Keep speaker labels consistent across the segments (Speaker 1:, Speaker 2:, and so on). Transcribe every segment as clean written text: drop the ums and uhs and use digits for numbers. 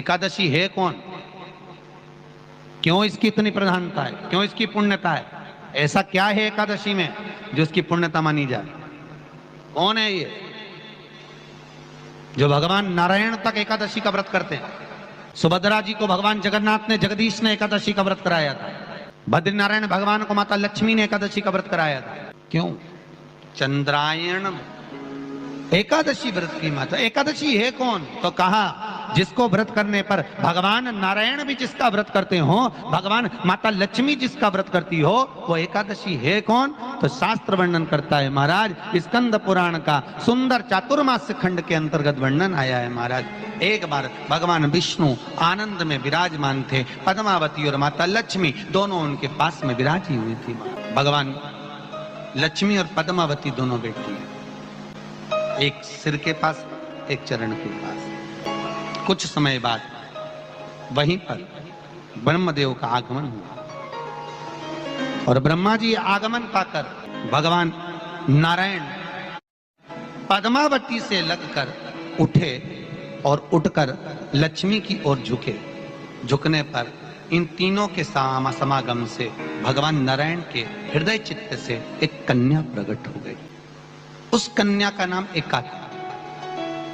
Speaker 1: एकादशी है कौन, क्यों इसकी इतनी प्रधानता है, क्यों इसकी पुण्यता है, ऐसा क्या है एकादशी में जो इसकी पुण्यता मानी जाए? कौन है ये जो भगवान नारायण तक एकादशी का व्रत करते हैं? सुभद्रा जी को भगवान जगन्नाथ ने, जगदीश ने एकादशी का व्रत कराया था। बद्रीनारायण भगवान को माता लक्ष्मी ने एकादशी का व्रत कराया था। क्यों? चंद्रायण एकादशी व्रत की माता। एकादशी है कौन? तो कहा जिसको व्रत करने पर भगवान नारायण भी जिसका व्रत करते हो, भगवान माता लक्ष्मी जिसका व्रत करती हो, वो एकादशी है कौन? तो शास्त्र वर्णन करता है महाराज, स्कंद पुराण का सुंदर चातुर्मास्य खंड के अंतर्गत वर्णन आया है महाराज। एक बार भगवान विष्णु आनंद में विराजमान थे, पद्मावती और माता लक्ष्मी दोनों उनके पास में विराजी हुई थी। भगवान लक्ष्मी और पद्मावती दोनों बेटी हैं, एक सिर के पास, एक चरण के पास। कुछ समय बाद वहीं पर ब्रह्मदेव का आगमन हुआ और ब्रह्मा जी आगमन पाकर भगवान नारायण पद्मावती से लगकर उठे और उठकर लक्ष्मी की ओर झुके। झुकने पर इन तीनों के समागम से भगवान नारायण के हृदय चित्त से एक कन्या प्रकट हो गई। उस कन्या का नाम एका था।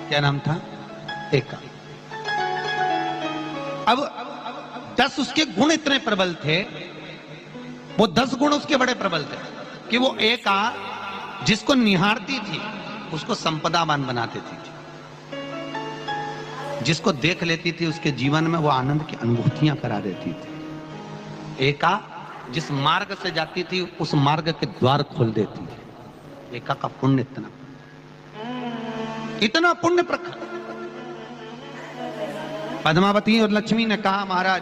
Speaker 1: क्या नाम था? एका। अब 10 उसके गुण इतने प्रबल थे, वो 10 गुण उसके बड़े प्रबल थे कि वो एका जिसको निहारती थी उसको संपदावान बना देती थी। जिसको देख लेती थी उसके जीवन में वो आनंद की अनुभूतियां करा देती थी। एका जिस मार्ग से जाती थी उस मार्ग के द्वार खोल देती थी। एका का पुण्य इतना पुण्य प्रखर। पद्मावती और लक्ष्मी ने कहा महाराज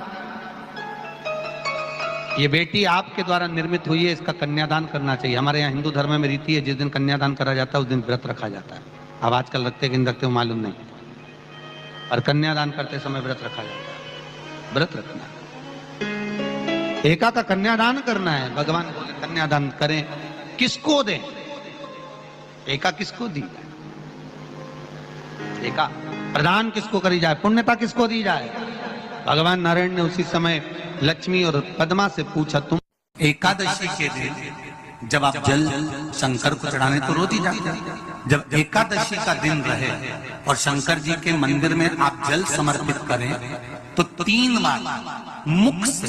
Speaker 1: ये बेटी आपके द्वारा निर्मित हुई है, इसका कन्यादान करना चाहिए। हमारे यहाँ हिंदू धर्म में रीति है, जिस दिन कन्यादान करा जाता है उस दिन व्रत रखा जाता है। अब आजकल रखते कि नहीं रखते हो मालूम नहीं, और कन्यादान करते समय व्रत रखा जाता है। व्रत रखना, एका का कन्यादान करना है। भगवान बोले कन्यादान करें, किसको दें? एका किसको दी जाए? एका प्रदान किसको करी जाए? पुण्यता किसको दी जाए? भगवान नारायण ने उसी समय लक्ष्मी और पद्मा से पूछा, तुम एकादशी के दिन जब आप जल शंकर को चढ़ाने तो रोज ही जाते, जब एकादशी का दिन रहे और शंकर जी के मंदिर में आप जल समर्पित करें तो 3 बार मुख से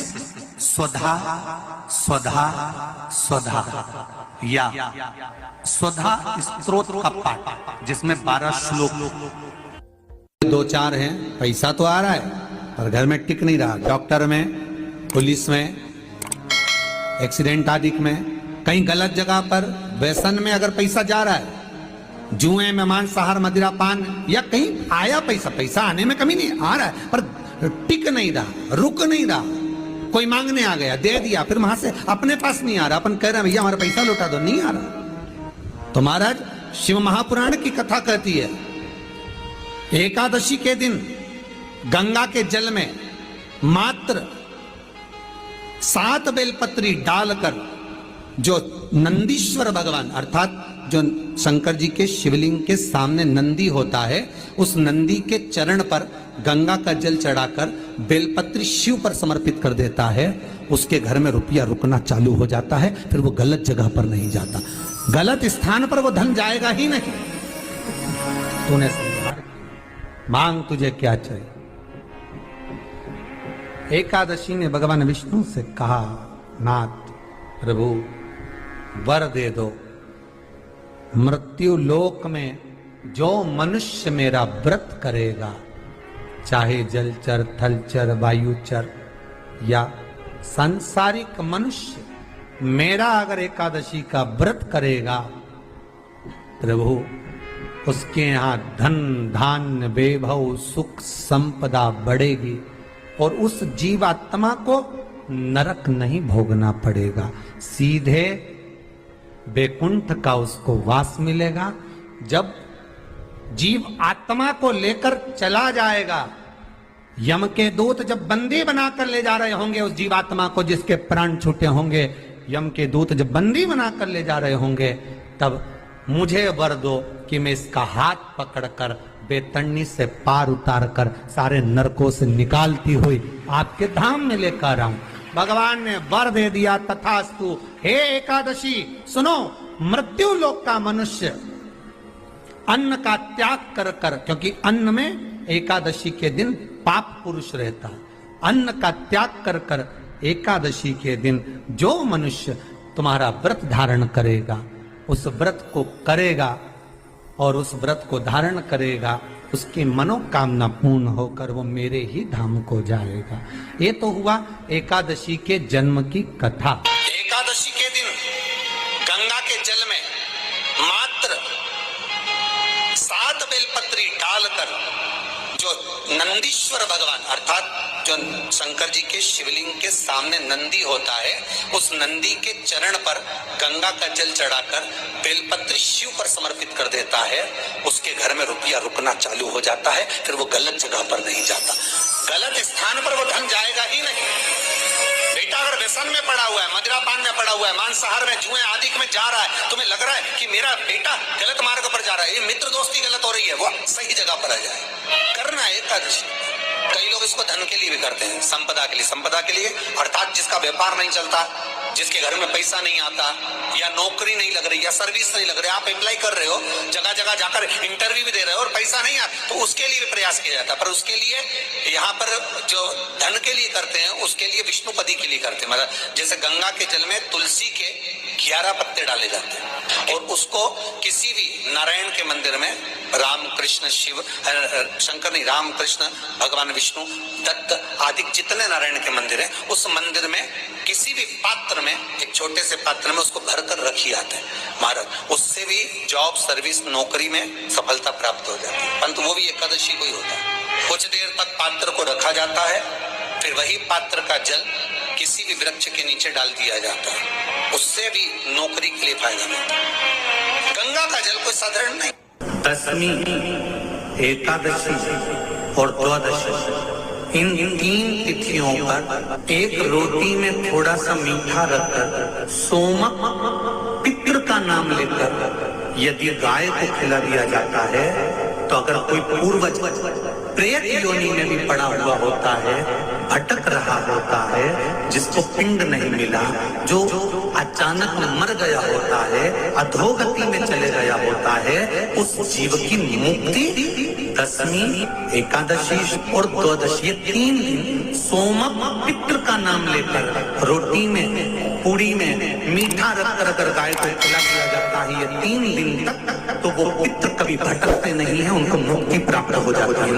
Speaker 1: स्वधा स्वधा स्वधा या स्वधा स्तोत्र का पाठ, जिसमें 12 श्लोक 2-4 हैं। पैसा तो आ रहा है पर घर में टिक नहीं रहा। डॉक्टर में, पुलिस में, एक्सीडेंट आदि में, कहीं गलत जगह पर, व्यसन में अगर पैसा जा रहा है, जुए में, मांसाहार, मदिरा पान, या कहीं आया पैसा आने में कमी नहीं, आ रहा है पर टिक नहीं रहा, रुक नहीं रहा। कोई मांगने आ गया, दे दिया, फिर वहां से अपने पास नहीं आ रहा, अपन कह रहे हैं भैया हमारा पैसा लौटा दो, नहीं आ रहा। तो महाराज शिव महापुराण की कथा कहती है एकादशी के दिन गंगा के जल में मात्र 7 बेलपत्री डालकर जो नंदीश्वर भगवान अर्थात जो शंकर जी के शिवलिंग के सामने नंदी होता है, उस नंदी के चरण पर गंगा का जल चढ़ाकर बेलपत्री शिव पर समर्पित कर देता है, उसके घर में रुपया रुकना चालू हो जाता है। फिर वो गलत जगह पर नहीं जाता, गलत स्थान पर वो धन जाएगा ही नहीं। तूने मांग तुझे क्या चाहिए? एकादशी ने भगवान विष्णु से कहा, नाथ प्रभु वर दे दो, मृत्यु लोक में जो मनुष्य मेरा व्रत करेगा, चाहे जलचर, थलचर, वायुचर या सांसारिक मनुष्य, मेरा अगर एकादशी का व्रत करेगा प्रभु, उसके यहाँ धन धान्य वैभव सुख संपदा बढ़ेगी और उस जीवात्मा को नरक नहीं भोगना पड़ेगा, सीधे वैकुंठ का उसको वास मिलेगा। जब जीव आत्मा को लेकर चला जाएगा, यम के दूत जब बंदी बनाकर ले जा रहे होंगे उस जीवात्मा को जिसके प्राण छूटे होंगे, यम के दूत जब बंदी बनाकर ले जा रहे होंगे, तब मुझे वर दो कि मैं इसका हाथ पकड़कर बेतरनी से पार उतार कर सारे नरकों से निकालती हुई आपके धाम में लेकर आऊं। भगवान ने वर दे दिया, तथास्तु। हे एकादशी सुनो, मृत्यु लोक का मनुष्य अन्न का त्याग कर कर, क्योंकि अन्न में एकादशी के दिन पाप पुरुष रहता, अन्न का त्याग कर कर एकादशी के दिन जो मनुष्य तुम्हारा व्रत धारण करेगा, उस व्रत को करेगा और उस व्रत को धारण करेगा, उसकी मनोकामना पूर्ण होकर वो मेरे ही धाम को जाएगा। ये तो हुआ एकादशी के जन्म की कथा।
Speaker 2: एकादशी के दिन गंगा के जल में मात्र 7 बेलपत्री डालकर जो नंदीश्वर भगवान अर्थात जो शंकर जी के शिवलिंग के सामने नंदी होता है, उस नंदी के चरण पर गंगा का जल चढ़ाकर बेलपत्री शिव पर समर्पित कर देता है, उसके घर में रुपया रुकना चालू हो जाता है। फिर वो गलत जगह पर नहीं जाता, गलत स्थान पर वो धन जाएगा ही नहीं। बेटा अगर व्यसन में पड़ा हुआ है, मदिरापान में पड़ा हुआ है, मांसाहार में, जुए आदि में जा रहा है, तुम्हें लग रहा है कि मेरा बेटा गलत मार्ग पर जा रहा है, ये मित्र दोस्ती गलत हो रही है, वो सही जगह पर आ जाए। करना है एकादशी। कई लोग इसको धन के लिए भी करते हैं, संपदा के लिए। संपदा के लिए अर्थात जिसका व्यापार नहीं चलता, जिसके घर में पैसा नहीं आता, या नौकरी नहीं लग रही, या सर्विस नहीं लग रही, आप अप्लाई कर रहे हो, जगह जगह जाकर इंटरव्यू भी दे रहे हो और पैसा नहीं आता, तो उसके लिए भी प्रयास किया जाता है। पर उसके लिए यहाँ पर जो धन के लिए करते हैं, उसके लिए विष्णुपदी के लिए करते हैं। मतलब जैसे गंगा के जल में तुलसी के 11 पत्ते डाले जाते हैं और उसको किसी भी नारायण के मंदिर में, राम कृष्ण शिव शंकर नहीं, राम कृष्ण भगवान विष्णु दत्त आदि जितने नारायण के मंदिर हैं, उस मंदिर में किसी भी पात्र में, एक छोटे से पात्र में उसको भरकर रखी जाते हैं महाराज। उससे भी जॉब सर्विस नौकरी में सफलता प्राप्त हो जाती है। परंतु वो भी एकादशी को ही होता है। कुछ देर तक पात्र को रखा जाता है, फिर वही पात्र का जल किसी भी वृक्ष के नीचे डाल दिया जाता है, उससे भी नौकरी के लिए फायदा मिलता है। गंगा का जल कोई साधारण नहीं।
Speaker 1: दशमी, एकादशी और द्वादशी, इन 3 तिथियों पर एक रोटी में थोड़ा सा मीठा रखकर सोमक पितृ का नाम लेकर यदि गाय को खिला दिया जाता है, तो अगर कोई पूर्वज प्रेत योनि में भी पड़ा हुआ होता है, भटक रहा होता है, जिसको पिंड नहीं मिला, जो अचानक मर गया होता है, अधोगति में चले गया होता है, उस जीव की मुक्ति दशमी, एकादशी और द्वादशी, ये 3 दिन सोमक पितृ का नाम लेकर रोटी में, पूड़ी में मीठा रखकर अगर गाय को खिला दिया जाता है, ये 3 दिन तक, तो वो पितृ कभी भटकते नहीं है, उनको मुक्ति प्राप्त हो जाती है।